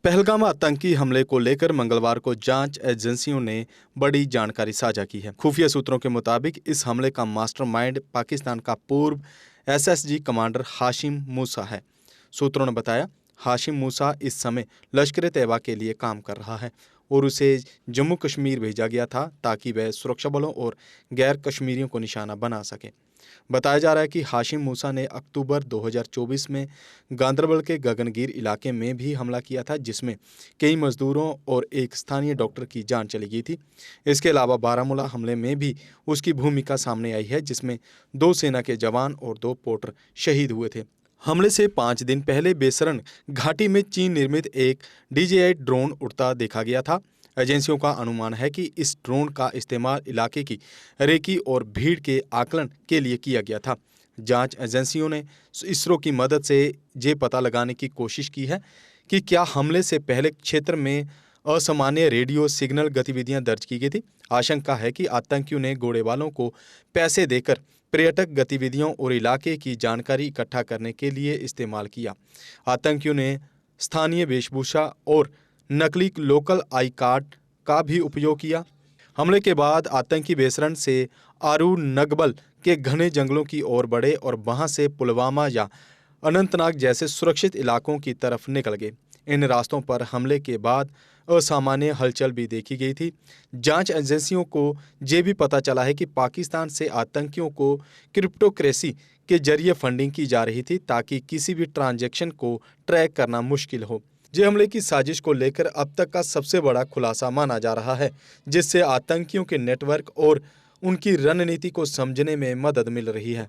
पहलगाम आतंकी हमले को लेकर मंगलवार को जांच एजेंसियों ने बड़ी जानकारी साझा की है। खुफिया सूत्रों के मुताबिक इस हमले का मास्टरमाइंड पाकिस्तान का पूर्व एसएसजी कमांडर हाशिम मूसा है। सूत्रों ने बताया, हाशिम मूसा इस समय लश्कर-ए-तैयबा के लिए काम कर रहा है और उसे जम्मू कश्मीर भेजा गया था ताकि वह सुरक्षा बलों और गैर कश्मीरियों को निशाना बना सके। बताया जा रहा है कि हाशिम मूसा ने अक्टूबर 2024 में गांदरबल के गगनगीर इलाके में भी हमला किया था, जिसमें कई मजदूरों और एक स्थानीय डॉक्टर की जान चली गई थी। इसके अलावा बारामूला हमले में भी उसकी भूमिका सामने आई है, जिसमें 2 सेना के जवान और 2 पोटर शहीद हुए थे। हमले से 5 दिन पहले बेसरन घाटी में चीन निर्मित एक DJI ड्रोन उड़ता देखा गया था। एजेंसियों का अनुमान है कि इस ड्रोन का इस्तेमाल इलाके की रेकी और भीड़ के आकलन के लिए किया गया था। जांच एजेंसियों ने इसरो की मदद से ये पता लगाने की कोशिश की है कि क्या हमले से पहले क्षेत्र में असामान्य रेडियो सिग्नल गतिविधियां दर्ज की गई थी। आशंका है कि आतंकियों ने गोड़ेबालों को पैसे देकर पर्यटक गतिविधियों और इलाके की जानकारी इकट्ठा करने के लिए इस्तेमाल किया। आतंकियों ने स्थानीय वेशभूषा और नकली लोकल आई कार्ड का भी उपयोग किया। हमले के बाद आतंकी बेसरन से आरू नगबल के घने जंगलों की ओर बढ़े और वहां से पुलवामा या अनंतनाग जैसे सुरक्षित इलाकों की तरफ निकल गए। इन रास्तों पर हमले के बाद असामान्य हलचल भी देखी गई थी। जांच एजेंसियों को ये भी पता चला है कि पाकिस्तान से आतंकियों को क्रिप्टोकरेंसी के जरिए फंडिंग की जा रही थी ताकि किसी भी ट्रांजैक्शन को ट्रैक करना मुश्किल हो। ये हमले की साजिश को लेकर अब तक का सबसे बड़ा खुलासा माना जा रहा है, जिससे आतंकियों के नेटवर्क और उनकी रणनीति को समझने में मदद मिल रही है।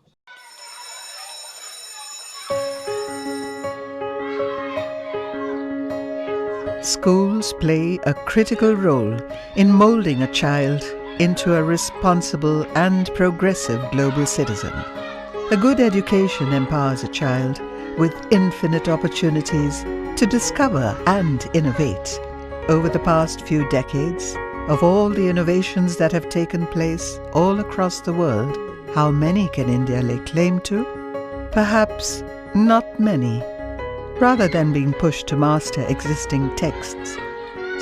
Schools play a critical role in molding a child into a responsible and progressive global citizen. A good education empowers a child with infinite opportunities to discover and innovate. Over the past few decades, of all the innovations that have taken place all across the world, how many can India lay claim to? Perhaps not many. Rather than being pushed to master existing texts,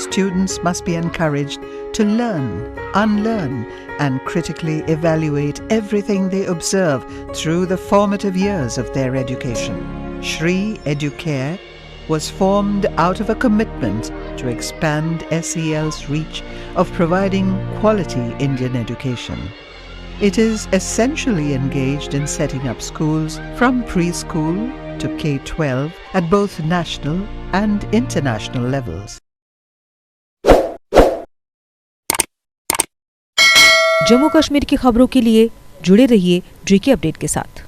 students must be encouraged to learn, unlearn, and critically evaluate everything they observe through the formative years of their education. Shri Educare was formed out of a commitment to expand SEL's reach of providing quality Indian education. It is essentially engaged in setting up schools from preschool to K-12 at both national and international levels. Jammu Kashmir की खबरों के लिए जुड़े रहिए JK update के साथ।